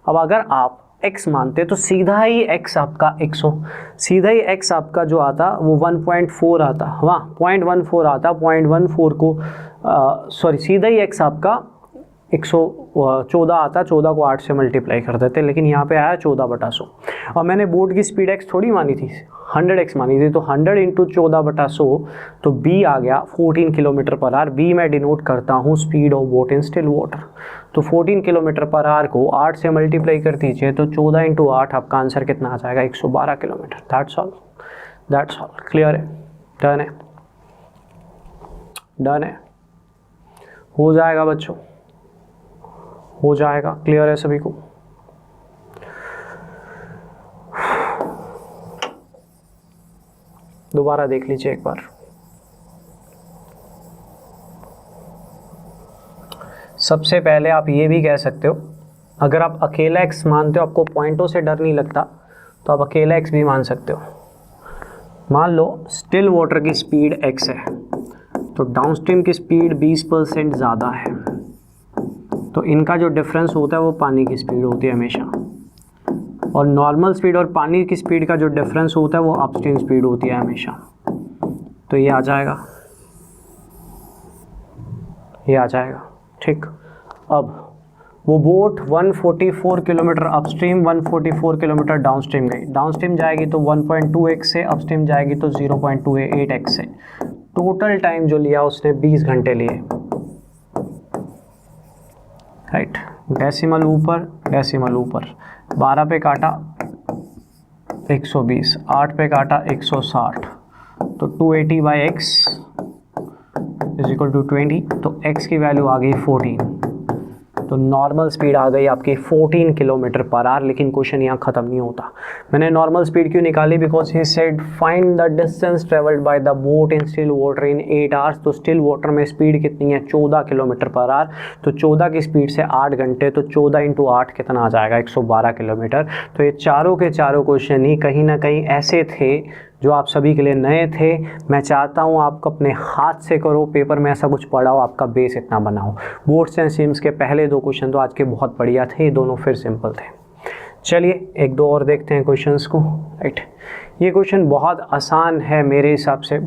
अब अगर आप x मानते तो सीधा ही x आपका 100, सीधा ही x आपका जो आता वो 1.4 आता, वहाँ 0.14 आता, 0.14 को सॉरी सीधा ही x आपका 114 आता, 14 को 8 से मल्टीप्लाई कर देते, लेकिन यहाँ पे आया 14/100। और मैंने बोर्ड की स्पीड x थोड़ी मानी थी, 100x मानी थी, तो 100 × 14/100, तो b आ गया 14 किलोमीटर पर आवर। b मैं डिनोट करता हूँ speed of boat in still water, तो 14 किलोमीटर पर आवर को 8 से मल्टीप्लाई कर दीजिए, तो 14 × 8 आपका आंसर कितना आ जाएगा 112 kilometre. That's all, that's all. Clear है? डन है? डन है? हो जाएगा बच्चों, हो जाएगा। क्लियर है सभी को? दोबारा देख लीजिए एक बार। सबसे पहले आप ये भी कह सकते हो, अगर आप अकेला x मानते हो, आपको पॉइंटों से डर नहीं लगता, तो आप अकेला x भी मान सकते हो। मान लो स्टिल वाटर की स्पीड x है, तो डाउनस्ट्रीम की स्पीड 20% ज़्यादा है, तो इनका जो डिफरेंस होता है वो पानी की स्पीड होती है हमेशा, और नॉर्मल स्पीड और पानी की स्पीड का जो डिफरेंस होता है वो अपस्ट्रीम स्पीड होती है हमेशा। तो ये आ जाएगा, ये आ जाएगा, ठीक। अब वो boat 144 kilometre upstream 144 kilometre downstream गई, डाउनस्ट्रीम जाएगी तो 1.2x से, अपस्ट्रीम जाएगी तो 0.28x से। टोटल टाइम जो लिया उसने 20 घंटे लिए, राइट। डेसिमल ऊपर, डेसिमल ऊपर, 12 पे काटा 120, 8 पे काटा 160, तो 280/x इज इक्वल टू 20, तो x की वैल्यू आ गई 14। तो नॉर्मल स्पीड आ गई आपकी 14 किलोमीटर पर आवर। लेकिन क्वेश्चन यहाँ ख़त्म नहीं होता। मैंने नॉर्मल स्पीड क्यों निकाली? Because he said find the distance travelled by the boat in still water in 8 hours. तो स्टिल वाटर में स्पीड कितनी है? 14 किलोमीटर पर आवर। तो 14 की स्पीड से 8 घंटे, तो 14 इंटू 8 कितना आ जाएगा? 112 किलोमीटर। तो ये चारों के चारों क्वेश्चन ही कहीं ना कहीं ऐसे थे जो आप सभी के लिए नए थे। मैं चाहता हूँ आप अपने हाथ से करो, पेपर में ऐसा कुछ पढ़ाओ, आपका बेस इतना बनाओ। बोट्स एंड स्ट्रीम्स के पहले 2 क्वेश्चन तो आज के बहुत बढ़िया थे, ये दोनों फिर सिंपल थे। चलिए एक दो और देखते हैं क्वेश्चंस को, राइट। ये क्वेश्चन बहुत आसान है मेरे हिसाब से।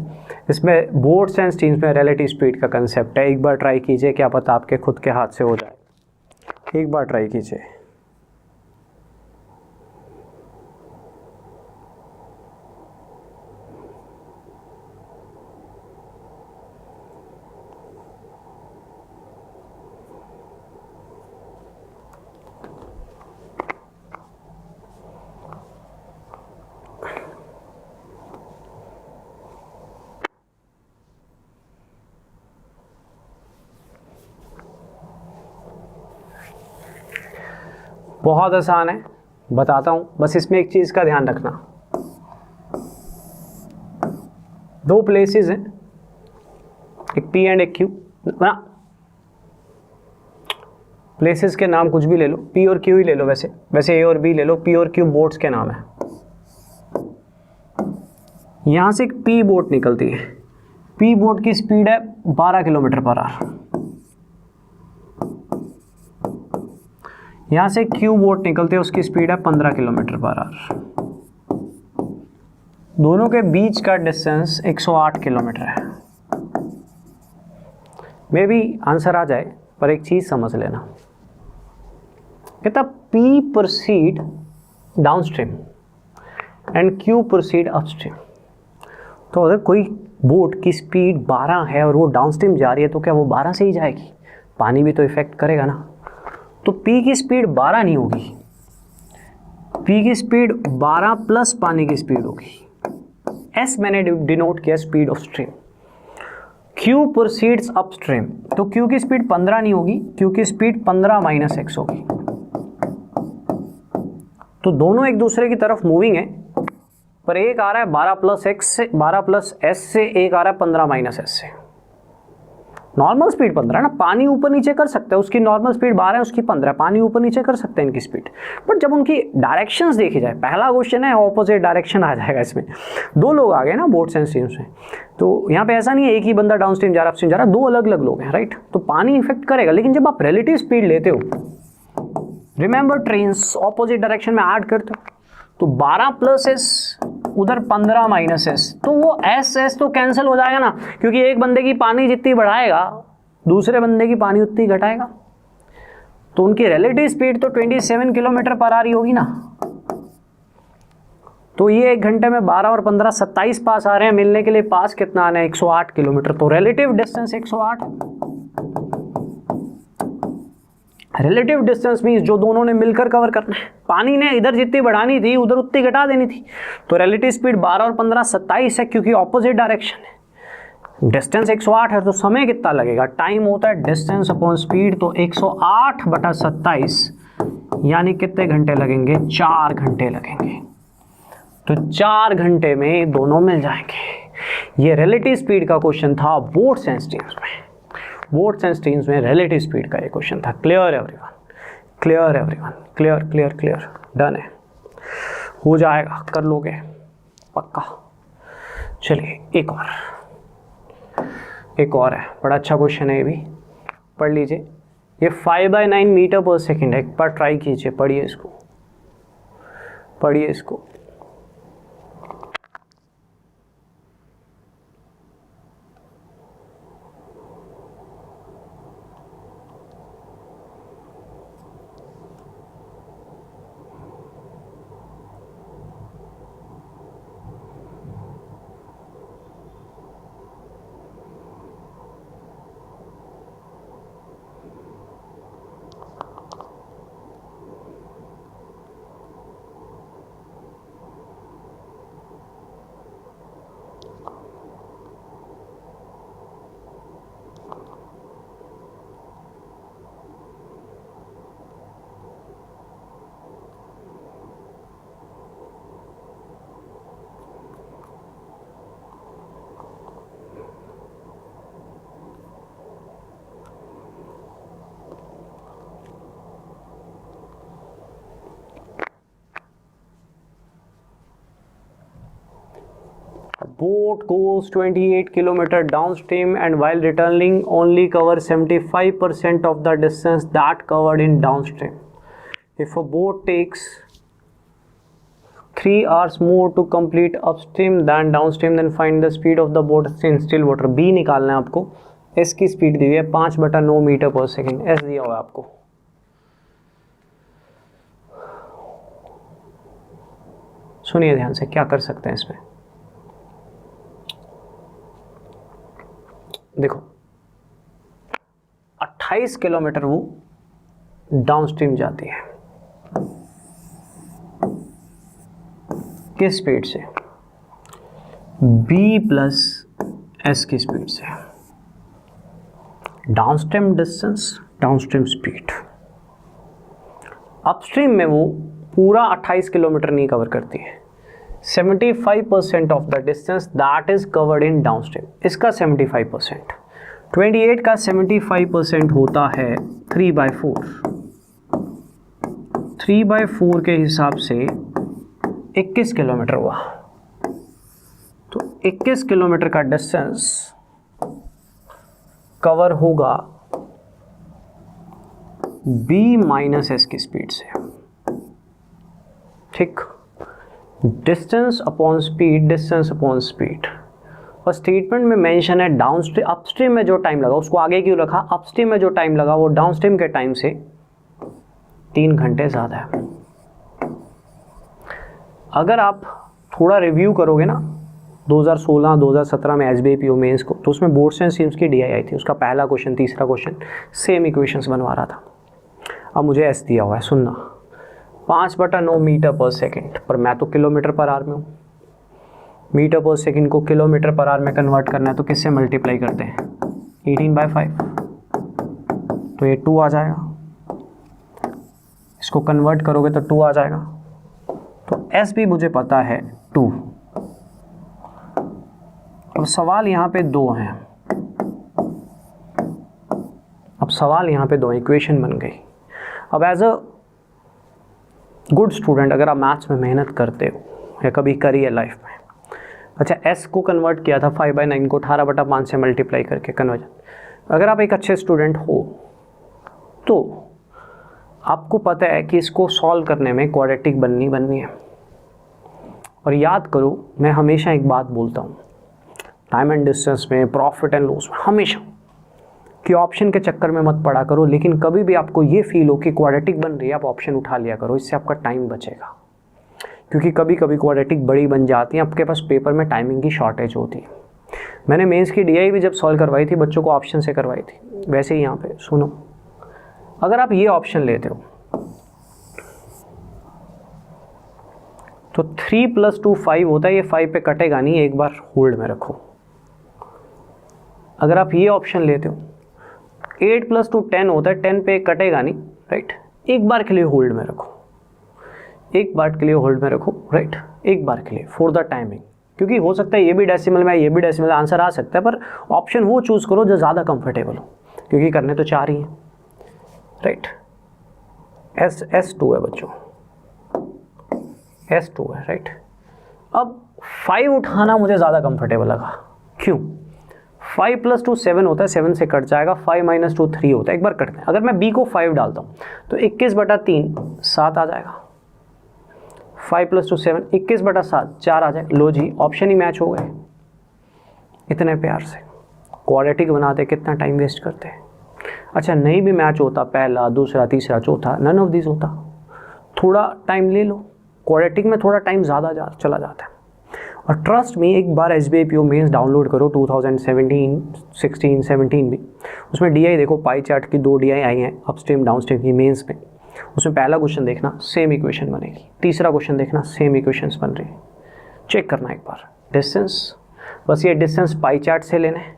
इसमें बोट्स एंड स्ट्रीम्स में रिलेटिव स्पीड का कंसेप्ट है। एक बार ट्राई कीजिए, क्या पता आपके खुद के हाथ से हो जाए। एक बार ट्राई कीजिए। बहुत आसान है, बताता हूँ, बस इसमें एक चीज़ का ध्यान रखना। 2 प्लेसेस हैं, एक P एंड एक Q ना। प्लेसेस के नाम कुछ भी ले लो, P और Q ही ले लो, वैसे A और B ले लो। P और Q बोट्स के नाम है। यहाँ से एक P बोट निकलती है। P बोट की स्पीड है 12 किलोमीटर पर आवर। यहाँ से Q बोट निकलते हैं, उसकी स्पीड है 15 किलोमीटर पर आवर। दोनों के बीच का डिस्टेंस 108 किलोमीटर है। मे बी आंसर आ जाए, पर एक चीज़ समझ लेना। कहता P proceed downstream and Q proceed upstream. तो अगर कोई बोट की स्पीड 12 है और वो डाउनस्ट्रीम जा रही है, तो क्या वो 12 से ही जाएगी? पानी भी तो इफेक्ट करेगा ना। तो P की स्पीड 12 नहीं होगी, P की स्पीड 12 प्लस पानी की स्पीड होगी। S मैंने डिनोट किया speed of stream. Q proceeds upstream, तो Q की स्पीड 15 नहीं होगी, Q की स्पीड 15 माइनस x होगी। तो दोनों एक दूसरे की तरफ मूविंग है, पर एक आ रहा है 12 प्लस x से, 12 प्लस s से, एक आ रहा है 15 माइनस s से। नॉर्मल स्पीड 15 है ना, पानी ऊपर नीचे कर सकते हैं, उसकी नॉर्मल स्पीड 12 है, उसकी 15 है, पानी ऊपर नीचे कर सकते हैं इनकी स्पीड। बट जब उनकी डायरेक्शंस देखी जाए, पहला क्वेश्चन है ऑपोजिट डायरेक्शन आ जाएगा इसमें। 2 लोग आ गए ना बोट्स एंड स्ट्रीम्स में, तो यहाँ पे ऐसा नहीं है एक ही बंदा डाउन स्ट्रीम जा रहा है अपस्ट्रीम जा रहा है, 2 अलग अलग लोग हैं, राइट। तो पानी इफेक्ट करेगा। लेकिन जब आप रिलेटिव स्पीड लेते हो, रिमेंबर ट्रेन्स ऑपोजिट डायरेक्शन में ऐड करते हो, तो 12 प्लस एस उधर 15 माइनस एस, तो वो एस एस तो कैंसिल हो जाएगा ना, क्योंकि एक बंदे की पानी जितनी बढ़ाएगा दूसरे बंदे की पानी उतनी घटाएगा। तो उनकी रिलेटिव स्पीड तो 27 किलोमीटर पर आर ही होगी ना। तो ये 1 घंटे में 12 और 15 27 पास आ रहे हैं, मिलने के लिए पास कितना आना है? 108 किलोमीटर। तो relative distance 108। Relative distance means जो दोनों ने मिलकर कवर करना है। पानी ने इधर जितनी बढ़ानी थी उधर उतनी घटा देनी थी। तो रिलेटिव स्पीड 12 और 15 27 है, क्योंकि ऑपोजिट डायरेक्शन है। डिस्टेंस 108 है, तो समय कितना लगेगा? टाइम होता है डिस्टेंस अपॉन स्पीड, तो 108 बटा 27, यानी कितने घंटे लगेंगे? 4 घंटे लगेंगे। तो 4 घंटे में दोनों मिल जाएंगे। ये रिलेटिव स्पीड का क्वेश्चन था बोट्स एंड स्ट्रीम्स में। बोट्स एंड स्ट्रीम्स में रिलेटिव स्पीड का ये क्वेश्चन था। Clear everyone? Clear everyone? Clear clear clear? Done है, हो जाएगा, कर लोगे पक्का। चलिए एक और है, बड़ा अच्छा क्वेश्चन है, ये भी पढ़ लीजिए। ये 5/9 मीटर पर सेकेंड है, एक बार ट्राई कीजिए, पढ़िए इसको। boat goes 28 kilometer downstream and while returning only covers 75% of the distance that covered in downstream. If a boat takes 3 hours more to complete upstream than downstream, then find the speed of the boat in still water. B निकालना है आपको. S की स्पीड दी हुई है 5/9 मीटर पर सेकेंड. S दिया हुआ है आपको. सुनिए ध्यान से क्या कर सकते हैं इसमें. देखो 28 किलोमीटर वो डाउनस्ट्रीम जाती है. किस स्पीड से? B प्लस S की स्पीड से. Downstream distance, downstream speed. Upstream में वो पूरा 28 किलोमीटर नहीं कवर करती है. 75% of the distance that is covered in downstream. इसका 75%, 28 का 75% होता है 3/4. 3/4 के हिसाब से 21 किलोमीटर हुआ. तो 21 किलोमीटर का डिस्टेंस कवर होगा B माइनस S की स्पीड से. ठीक. Distance upon speed, distance upon speed. और स्टेटमेंट में मेंशन है डाउनस्ट्रीम. अपस्ट्रीम में जो टाइम लगा उसको आगे क्यों रखा? अपस्ट्रीम में जो टाइम लगा वो डाउनस्ट्रीम के टाइम से 3 घंटे ज़्यादा है. अगर आप थोड़ा रिव्यू करोगे ना 2016-2017 में SBI PO मेंस को, तो उसमें बोर्ड्स एंड स्ट्रीम्स की DI आई थी. उसका पहला क्वेश्चन, तीसरा क्वेश्चन सेम इक्वेशंस बनवा रहा था. अब मुझे S दिया हुआ है, सुनना, 5/9 मीटर पर सेकेंड. पर मैं तो किलोमीटर पर आवर में हूँ. मीटर पर सेकेंड को किलोमीटर पर आवर में कन्वर्ट करना है तो किससे मल्टीप्लाई करते हैं? 18/5. तो ये 2 आ जाएगा. इसको कन्वर्ट करोगे तो 2 आ जाएगा. तो S भी मुझे पता है 2. अब सवाल यहाँ पे 2 हैं. अब सवाल यहाँ पे 2, इक्वेशन बन गई. अब एज अ गुड स्टूडेंट अगर आप मैथ्स में मेहनत करते हो या कभी करी है लाइफ में, अच्छा S को कन्वर्ट किया था 5/9 को 18/5 से मल्टीप्लाई करके कन्वर्जन. अगर आप एक अच्छे स्टूडेंट हो तो आपको पता है कि इसको सॉल्व करने में क्वाड्रेटिक बननी है. और याद करो, मैं हमेशा एक बात बोलता हूँ टाइम एंड डिस्टेंस में, प्रॉफिट एंड लॉस में, हमेशा कि ऑप्शन के चक्कर में मत पड़ा करो. लेकिन कभी भी आपको ये फील हो कि क्वाड्रेटिक बन रही है, आप ऑप्शन उठा लिया करो. इससे आपका टाइम बचेगा. क्योंकि कभी कभी क्वाड्रेटिक बड़ी बन जाती है, आपके पास पेपर में टाइमिंग की शॉर्टेज होती है. मैंने मेंस की DI भी जब सॉल्व करवाई थी बच्चों को ऑप्शन से करवाई थी. वैसे ही यहाँ पे सुनो, अगर आप ये ऑप्शन लेते हो तो 3 + 2 5 होता है. ये 5 पे कटेगा नहीं, एक बार होल्ड में रखो. अगर आप ये ऑप्शन लेते हो 8 + 2 10 होता है. 10 पे कटेगा नहीं, राइट. एक बार के लिए होल्ड में रखो, एक बार के लिए होल्ड में रखो, राइट. एक बार के लिए फॉर द टाइमिंग. क्योंकि हो सकता है ये भी डेसिमल में, ये भी डेसिमल, आंसर आ सकता है. पर ऑप्शन वो चूज़ करो जो ज़्यादा कंफर्टेबल हो, क्योंकि करने तो 4 ही हैं, राइट. S2 है बच्चों, S2 है, राइट. अब 5 उठाना मुझे ज़्यादा कंफर्टेबल लगा. क्यों? 5 + 2 7 होता है, 7 से कट जाएगा. 5 - 2 3 होता है. एक बार कटते हैं. अगर मैं B को 5 डालता हूँ तो 21/3 7 आ जाएगा. 5 + 2 7, 21/7 4 आ जाएगा. लो जी, ऑप्शन ही मैच हो गए. इतने प्यार से क्वाड्रेटिक बनाते कितना टाइम वेस्ट करते हैं. अच्छा, नहीं भी मैच होता, पहला, दूसरा, तीसरा, चौथा, नन ऑफ दिस होता, थोड़ा टाइम ले लो. क्वाड्रेटिक में थोड़ा टाइम ज़्यादा चला जाता है. और ट्रस्ट में एक बार SBI PO मेंस डाउनलोड करो 2017, 16, 17 भी. उसमें DI देखो, पाई चार्ट की 2 DI आई हैं, अपस्ट्रीम डाउनस्ट्रीम की मेंस में. उसमें पहला क्वेश्चन देखना, सेम इक्वेशन बनेगी. तीसरा क्वेश्चन देखना, सेम इक्वेशंस बन रही है. चेक करना एक बार. डिस्टेंस, बस ये डिस्टेंस पाई चार्ट से लेना है,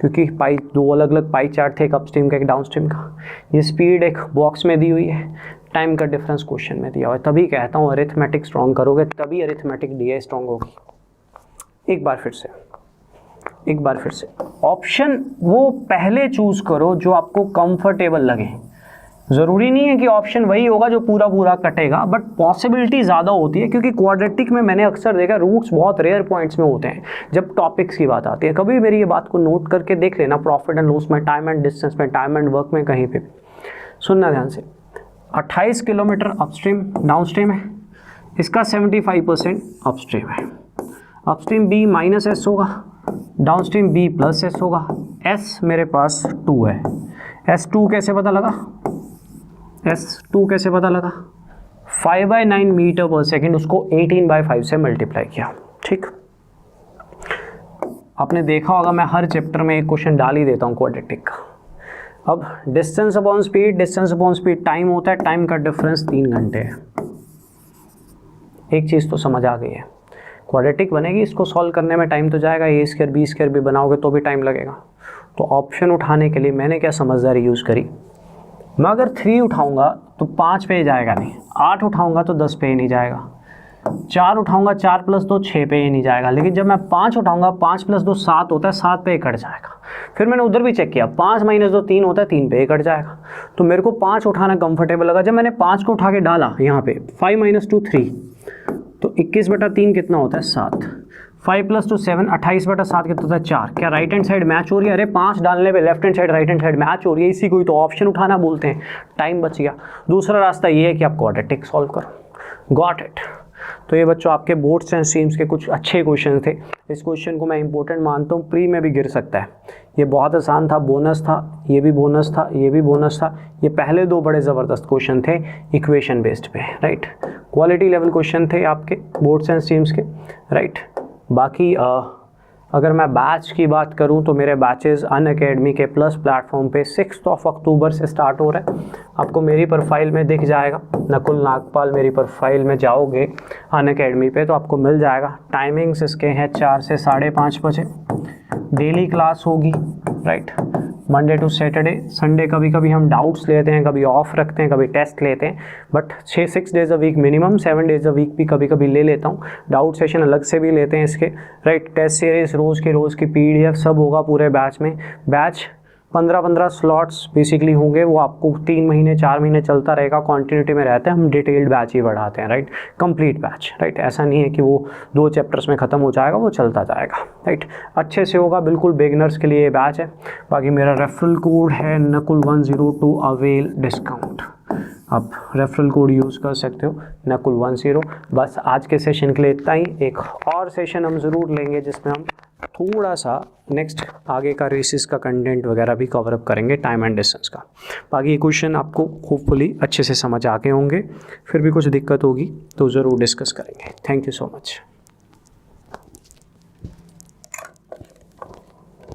क्योंकि पाई 2 अलग अलग पाई चार्ट थे, एक अपस्ट्रीम का एक डाउनस्ट्रीम का. ये स्पीड एक बॉक्स में दी हुई है, टाइम का डिफरेंस क्वेश्चन में दिया हुआ है. तभी कहता हूँ अरिथमेटिक स्ट्रॉन्ग करोगे तभी अरिथमेटिक DI स्ट्रॉन्ग होगी. एक बार फिर से ऑप्शन वो पहले चूज करो जो आपको कंफर्टेबल लगे. ज़रूरी नहीं है कि ऑप्शन वही होगा जो पूरा पूरा कटेगा, बट पॉसिबिलिटी ज़्यादा होती है, क्योंकि क्वाड्रेटिक में मैंने अक्सर देखा रूट्स बहुत रेयर पॉइंट्स में होते हैं जब टॉपिक्स की बात आती है। कभी भी मेरी ये बात को नोट करके देख लेना, प्रॉफिट एंड लॉस में, टाइम एंड डिस्टेंस में, टाइम एंड वर्क में, कहीं पे भी सुनना ध्यान से। 28 किलोमीटर अपस्ट्रीम डाउनस्ट्रीम है, इसका 75% अपस्ट्रीम है। अपस्ट्रीम B माइनस एस होगा, डाउनस्ट्रीम B प्लस एस होगा। S मेरे पास 2 है। S2 कैसे पता लगा? S2 कैसे पता लगा? 5/9 मीटर पर सेकेंड, उसको 18/5 से मल्टीप्लाई किया। ठीक, आपने देखा होगा मैं हर चैप्टर में एक क्वेश्चन डाल ही देता हूँ क्वाड्रेटिक का। अब distance upon speed, distance upon speed time होता है, टाइम का डिफरेंस 3 घंटे है। एक चीज़ तो समझ आ गई है, क्वाड्रेटिक बनेगी, इसको सॉल्व करने में टाइम तो जाएगा, A² B² भी बनाओगे तो भी टाइम लगेगा। तो ऑप्शन उठाने के लिए मैंने क्या समझदारी यूज़ करी, मैं अगर 3 उठाऊंगा तो 5 पे जाएगा नहीं, 8 उठाऊंगा तो 10 पे ही नहीं जाएगा, 4 उठाऊंगा 4 + 2 6 पे ही नहीं जाएगा, लेकिन जब मैं 5 उठाऊंगा 5 + 2 7 होता है, 7 पे कट जाएगा। फिर मैंने उधर भी चेक किया, 5 - 2 3 होता है, 3 पे कट जाएगा। तो मेरे को 5 उठाना कंफर्टेबल लगा। जब मैंने 5 को उठा के डाला यहाँ पे, 5 - 2 3, तो 21/3 कितना होता है? 7। 5 + 2 7, 28/7 कितना होता है? 4। क्या राइट हैंड साइड मैच हो रही है? अरे 5 डालने पे left hand side right hand side match हो रही है, इसी को ही तो ऑप्शन उठाना बोलते हैं। टाइम बच गया। दूसरा रास्ता ये है कि आप क्वाड्रेटिक सॉल्व करो। Got it. तो ये बच्चों आपके बोर्ड्स एंड स्ट्रीम्स के कुछ अच्छे क्वेश्चन थे। इस क्वेश्चन को मैं इंपॉर्टेंट मानता हूँ, प्री में भी गिर सकता है। ये बहुत आसान था, बोनस था, ये भी बोनस था, ये भी बोनस था। ये पहले 2 बड़े ज़बरदस्त क्वेश्चन थे इक्वेशन बेस्ड पे, राइट। क्वालिटी लेवल क्वेश्चन थे आपके बोर्ड्स एंड स्ट्रीम्स के, राइट। बाकी अगर मैं बैच की बात करूं तो मेरे बैचेस अनअकैडमी के प्लस प्लेटफॉर्म पे 6 अक्टूबर से स्टार्ट हो रहा है। आपको मेरी प्रोफाइल में दिख जाएगा, नकुल नागपाल मेरी प्रोफाइल में जाओगे अनअकैडमी पे तो आपको मिल जाएगा। टाइमिंग्स इसके हैं 4 से 5:30 बजे। डेली क्लास होगी, right, Monday to Saturday. Sunday कभी कभी हम डाउट्स लेते हैं, कभी ऑफ रखते हैं, कभी टेस्ट लेते हैं, but 6 days a week minimum, 7 days a week भी कभी कभी ले लेता हूँ। डाउट सेशन अलग से भी लेते हैं इसके, राइट। टेस्ट सीरीज रोज़ की PDF सब होगा पूरे बैच में। बैच 15-15 स्लॉट्स बेसिकली होंगे, वो आपको 3 महीने 4 महीने चलता रहेगा, कॉन्टिन्यूटी में रहता है। हम डिटेल्ड बैच ही बढ़ाते हैं, राइट, कंप्लीट बैच, राइट। ऐसा नहीं है कि वो 2 चैप्टर्स में ख़त्म हो जाएगा, वो चलता जाएगा, राइट। अच्छे से होगा, बिल्कुल बिगिनर्स के लिए ये बैच है। बाकी मेरा रेफरल कोड है NAKUL10 टू अवेल डिस्काउंट। आप रेफरल कोड यूज़ कर सकते हो NAKUL10। बस आज के सेशन के लिए इतना ही। एक और सेशन हम ज़रूर लेंगे जिसमें हम थोड़ा सा नेक्स्ट आगे का रेसिस का कंटेंट वगैरह भी कवर अप करेंगे, टाइम एंड डिस्टेंस का। बाकी ये क्वेश्चन आपको होपफुली अच्छे से समझ आ गए होंगे। फिर भी कुछ दिक्कत होगी तो ज़रूर डिस्कस करेंगे। Thank you so much.